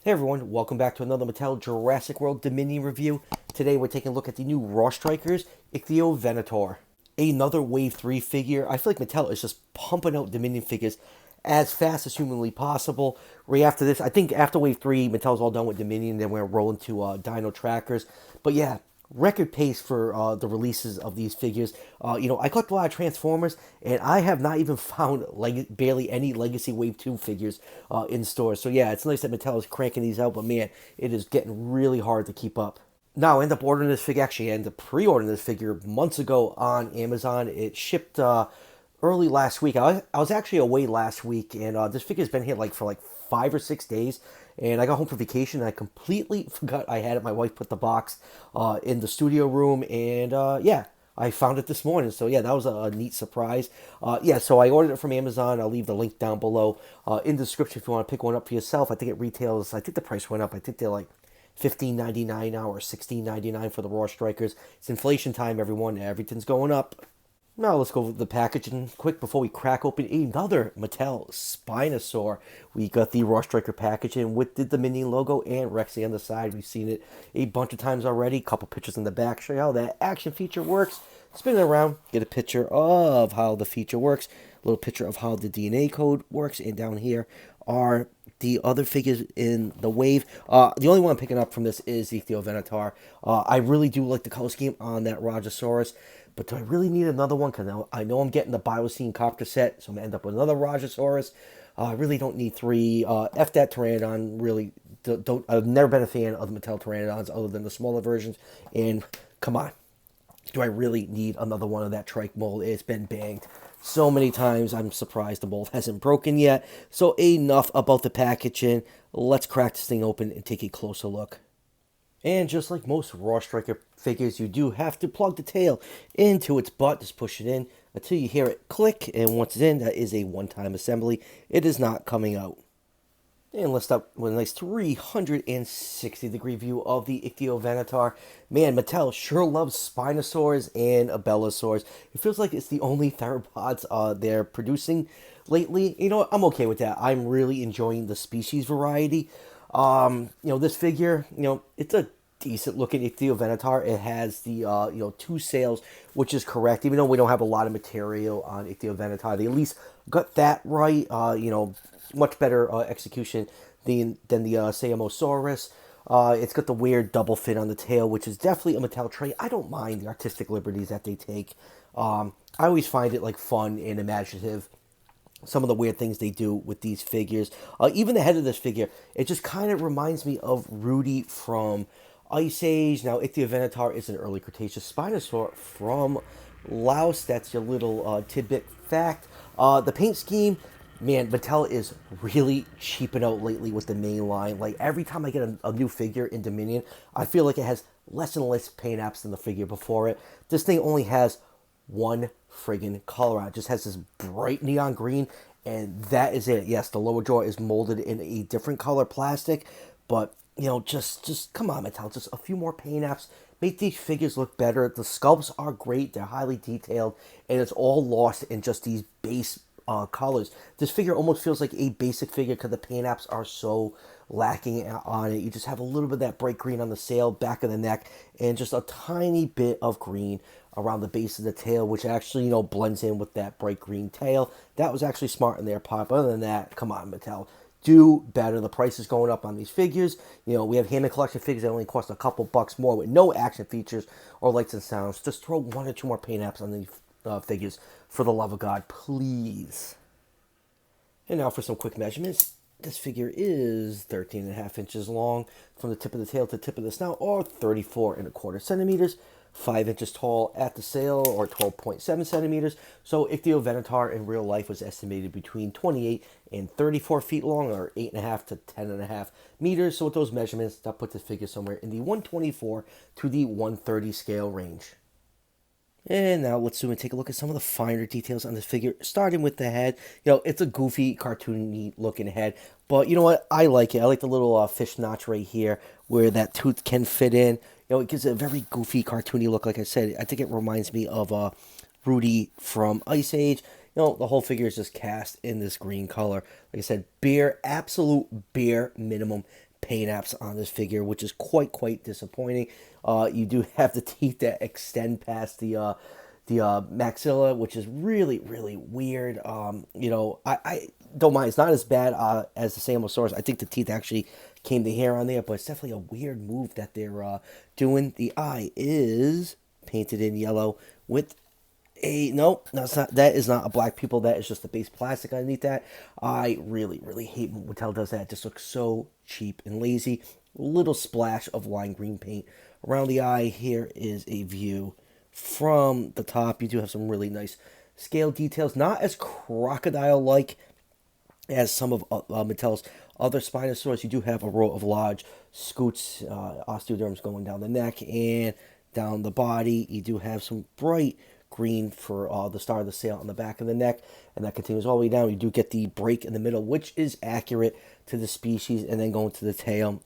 Hey everyone, welcome back to another Mattel Jurassic World Dominion review. Today we're taking a look at the new Raw Strikers Ichthyovenator. Another Wave 3 figure. I feel like Mattel is just pumping out Dominion figures as fast as humanly possible. Right after this, I think after Wave 3, Mattel's all done with Dominion, then we're rolling to Dino trackers. But yeah, record pace for the releases of these figures. I collect a lot of Transformers, and I have not even found barely any Legacy Wave 2 figures in stores. So yeah, it's nice that Mattel is cranking these out, but man, it is getting really hard to keep up. Now, I ended up ordering this figure, actually, I ended up pre-ordering this figure months ago on Amazon. It shipped early last week. I was actually away last week, and this figure's been here for 5 or 6 days. And I got home for vacation, and I completely forgot I had it. My wife put the box in the studio room, and yeah, I found it this morning. So yeah, that was a neat surprise. Yeah, so I ordered it from Amazon. I'll leave the link down below in the description if you want to pick one up for yourself. I think it retails, I think the price went up. I think they're like $15.99 now or $16.99 for the Raw Strikers. It's inflation time, everyone. Everything's going up. Now let's go over the packaging quick before we crack open another Mattel Spinosaur. We got the Raw Striker packaging with the Dominion logo and Rexy on the side. We've seen it a bunch of times already. Couple pictures in the back show you how that action feature works. Spin it around, get a picture of how the feature works. A little picture of how the DNA code works. And down here are the other figures in the wave. The only one I'm picking up from this is the Ichthyovenator. I really do like the color scheme on that Rajasaurus. But do I really need another one? Because I know I'm getting the Biocene Copter set, so I'm going to end up with another Rajasaurus. I really don't need three. F that Pteranodon, really. I've never been a fan of the Mattel Pteranodons other than the smaller versions. And come on. Do I really need another one of that trike mold? It's been banged so many times. I'm surprised the mold hasn't broken yet. So enough about the packaging. Let's crack this thing open and take a closer look. And just like most Raw Striker figures, you do have to plug the tail into its butt. Just push it in until you hear it click. And once it's in, that is a one-time assembly. It is not coming out. And let's start with a nice 360-degree view of the Ichthyovenator. Man, Mattel sure loves Spinosaurs and Abelisaurs. It feels like it's the only theropods they're producing lately. You know what? I'm okay with that. I'm really enjoying the species variety. This figure, it's a decent looking Ichthyovenator. It has the, two sails, which is correct. Even though we don't have a lot of material on Ichthyovenator, they at least got that right. Much better execution than the Samosaurus. It's got the weird double fin on the tail, which is definitely a Mattel trait. I don't mind the artistic liberties that they take. I always find it fun and imaginative. Some of the weird things they do with these figures. Even the head of this figure, it just kind of reminds me of Rudy from Ice Age. Now, Ichthyovenator is an early Cretaceous Spinosaur from Laos. That's your little tidbit fact. The paint scheme, man, Mattel is really cheaping out lately with the main line. Every time I get a new figure in Dominion, I feel like it has less and less paint apps than the figure before it. This thing only has one friggin' color on it. Just has this bright neon green, and that is it. Yes, the lower jaw is molded in a different color plastic, but just come on, Mattel, just a few more paint apps. Make these figures look better. The sculpts are great. They're highly detailed, and it's all lost in just these base colors. This figure almost feels like a basic figure because the paint apps are so lacking on it. You just have a little bit of that bright green on the sail, back of the neck, and just a tiny bit of green around the base of the tail, which actually, blends in with that bright green tail. That was actually smart in their part. But other than that, come on, Mattel. Do better. The price is going up on these figures. We have Hammond Collection figures that only cost a couple bucks more with no action features or lights and sounds. Just throw one or two more paint apps on these figures, for the love of God, please. And now for some quick measurements. This figure is 13.5 inches long from the tip of the tail to the tip of the snout, or 34.25 centimeters. 5 inches tall at the sail, or 12.7 centimeters. So Ichthyovenator in real life was estimated between 28 and 34 feet long, or 8.5 to 10.5 meters. So with those measurements, that puts the figure somewhere in the 124 to the 130 scale range. And now let's zoom and take a look at some of the finer details on this figure, starting with the head. It's a goofy, cartoony looking head, but you know what? I like it. I like the little fish notch right here where that tooth can fit in. It gives it a very goofy, cartoony look. Like I said, I think it reminds me of Rudy from Ice Age. The whole figure is just cast in this green color. Like I said, absolute bare minimum paint apps on this figure, which is quite disappointing. You do have the teeth that extend past the maxilla, which is really weird. I don't mind. It's not as bad as the Samosaurus. I think the teeth actually came to hair on there, but it's definitely a weird move that they're doing. The eye is painted in yellow with no, that's not. That is not a black pupil. That is just the base plastic underneath that. I really hate when Mattel does that. It just looks so cheap and lazy. Little splash of lime green paint around the eye. Here is a view from the top. You do have some really nice scale details, not as crocodile-like as some of Mattel's other Spinosaurs. You do have a row of large scoots, osteoderms going down the neck and down the body. You do have some bright green for the star of the sail on the back of the neck, and that continues all the way down. You do get the break in the middle, which is accurate to the species, and then going to the tail,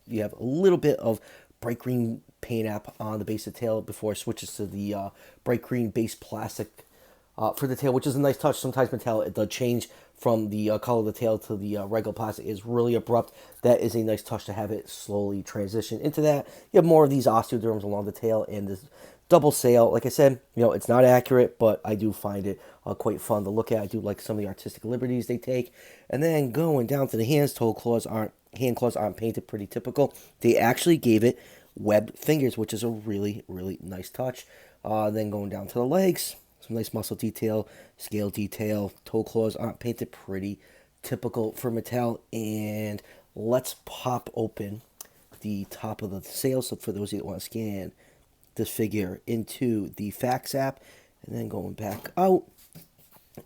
you have a little bit of bright green paint app on the base of the tail before it switches to the bright green base plastic for the tail, which is a nice touch. Sometimes Mattel, the change from the color of the tail to the regular plastic is really abrupt. That is a nice touch to have it slowly transition into that. You have more of these osteoderms along the tail and this double sail. Like I said, it's not accurate, but I do find it quite fun to look at. I do like some of the artistic liberties they take. And then going down to the hands, hand claws aren't painted, pretty typical. They actually gave it webbed fingers, which is a really nice touch. Then going down to the legs, some nice muscle detail, scale detail. Toe claws aren't painted, pretty typical for Mattel. And let's pop open the top of the sail. So for those of you that want to scan this figure into the fax app, and then going back out,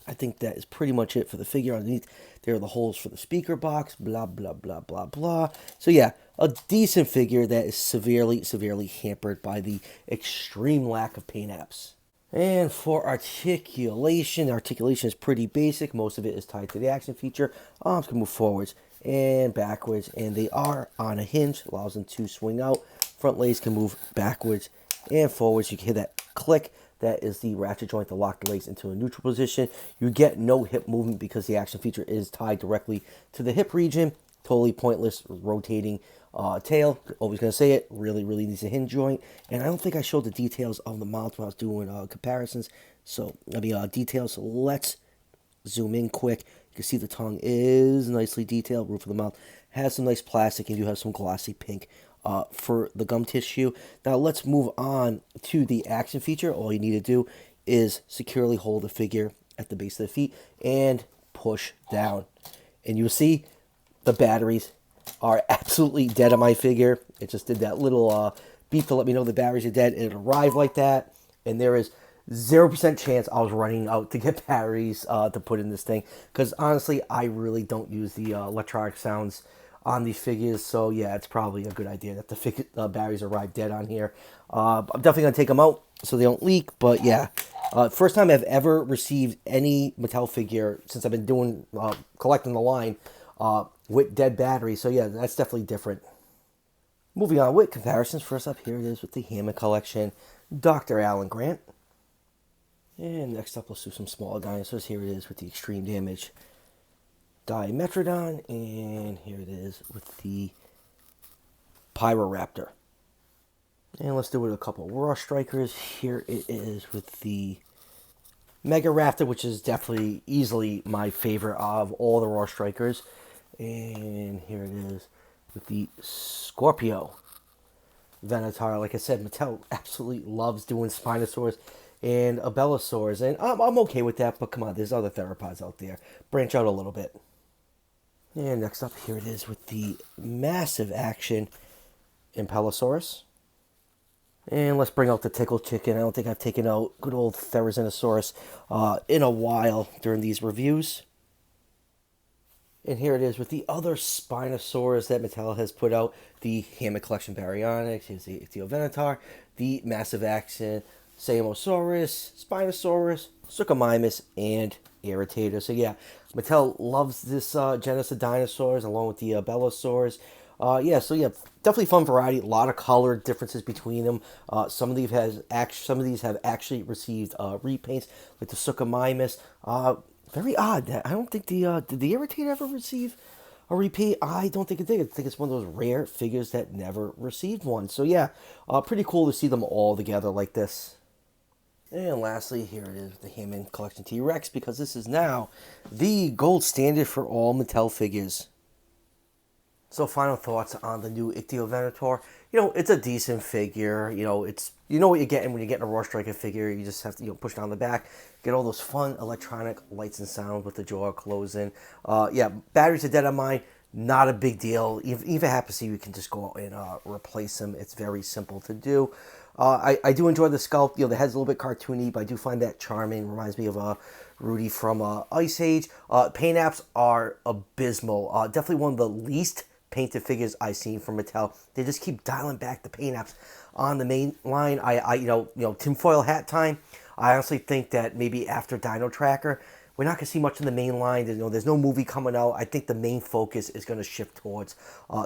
I think that is pretty much it for the figure. Underneath there are the holes for the speaker box, blah blah. So yeah, a decent figure that is severely hampered by the extreme lack of paint apps. And for articulation is pretty basic. Most of it is tied to the action feature. Arms can move forwards and backwards, and they are on a hinge, allows them to swing out. Front legs can move backwards and forwards. You can hear that click. That is the ratchet joint to lock the legs into a neutral position. You get no hip movement because the action feature is tied directly to the hip region. Totally pointless rotating tail. Always going to say it. Really needs a hinge joint. And I don't think I showed the details of the mouth when I was doing comparisons. So, details. So let's zoom in quick. You can see the tongue is nicely detailed. Roof of the mouth has some nice plastic, and you have some glossy pink for the gum tissue. Now let's move on to the action feature. All you need to do is securely hold the figure at the base of the feet and push down. And you'll see the batteries are absolutely dead on my figure. It just did that little beep to let me know the batteries are dead. It arrived like that, and there is 0% chance I was running out to get batteries to put in this thing. Because honestly, I really don't use the electronic sounds on these figures, so yeah, it's probably a good idea that the batteries arrive dead on here. I'm definitely going to take them out so they don't leak, but yeah. First time I've ever received any Mattel figure since I've been doing collecting the line with dead batteries, so yeah, that's definitely different. Moving on with comparisons, first up here it is with the Hammond Collection, Dr. Alan Grant. And next up, let's do some smaller dinosaurs. Here it is with the Extreme Damage Dimetrodon, and here it is with the Pyroraptor. And let's do it with a couple Raw Strikers. Here it is with the Megaraptor, which is definitely easily my favorite of all the Raw Strikers. And here it is with the Scorpio Venator. Like I said, Mattel absolutely loves doing Spinosaurs and Abelisaurs, and I'm okay with that, but come on, there's other theropods out there. Branch out a little bit. And next up, here it is with the massive action Impellosaurus. And let's bring out the Tickle Chicken. I don't think I've taken out good old Therizinosaurus in a while during these reviews. And here it is with the other Spinosaurs that Mattel has put out. The Hammond Collection Baryonyx, here's the Ichthyovenator, the massive action Samosaurus, Spinosaurus, Suchomimus, and Irritator. So yeah, Mattel loves this genus of dinosaurs along with the Belosaurs. So yeah, definitely fun variety. A lot of color differences between them. Some of these have actually received repaints, like the Suchomimus. Very odd. I don't think did the Irritator ever receive a repeat? I don't think it did. I think it's one of those rare figures that never received one. So yeah, pretty cool to see them all together like this. And lastly, here it is, the Hammond Collection T-Rex, because this is now the gold standard for all Mattel figures. So final thoughts on the new Ichthyovenator. It's a decent figure. You know what you're getting when you're getting a Raw Striker figure. You just have to, push down the back, get all those fun electronic lights and sounds with the jaw closing. Yeah, batteries are dead on mine. Not a big deal. If it happens to you, you can just go out and replace them. It's very simple to do. I do enjoy the sculpt. The head's a little bit cartoony, but I do find that charming. Reminds me of Rudy from Ice Age. Paint apps are abysmal. Definitely one of the least painted figures I've seen from Mattel. They just keep dialing back the paint apps on the main line. Tinfoil hat time. I honestly think that maybe after Dino Tracker, we're not going to see much in the main line. There's no movie coming out. I think the main focus is going to shift towards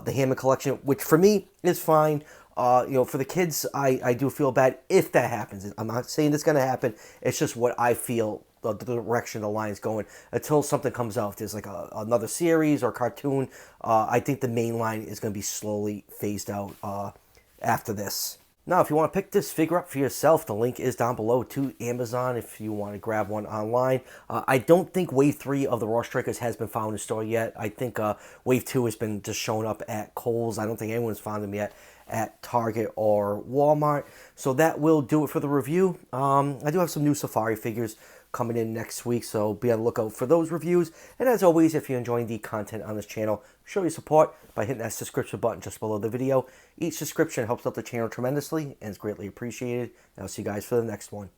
the Hammond collection, which for me is fine. For the kids, I do feel bad if that happens. I'm not saying it's going to happen. It's just what I feel the direction the line is going until something comes out. If there's like another series or cartoon, I think the main line is going to be slowly phased out after this. Now, if you want to pick this figure up for yourself, the link is down below to Amazon if you want to grab one online. I don't think Wave 3 of the Raw Strikers has been found in store yet. I think Wave 2 has been just showing up at Kohl's. I don't think anyone's found them yet at Target or Walmart. So that will do it for the review. I do have some new Safari figures coming in next week, so be on the lookout for those reviews. And as always, if you're enjoying the content on this channel, show your support by hitting that subscription button just below the video. Each subscription helps out the channel tremendously and is greatly appreciated. And I'll see you guys for the next one.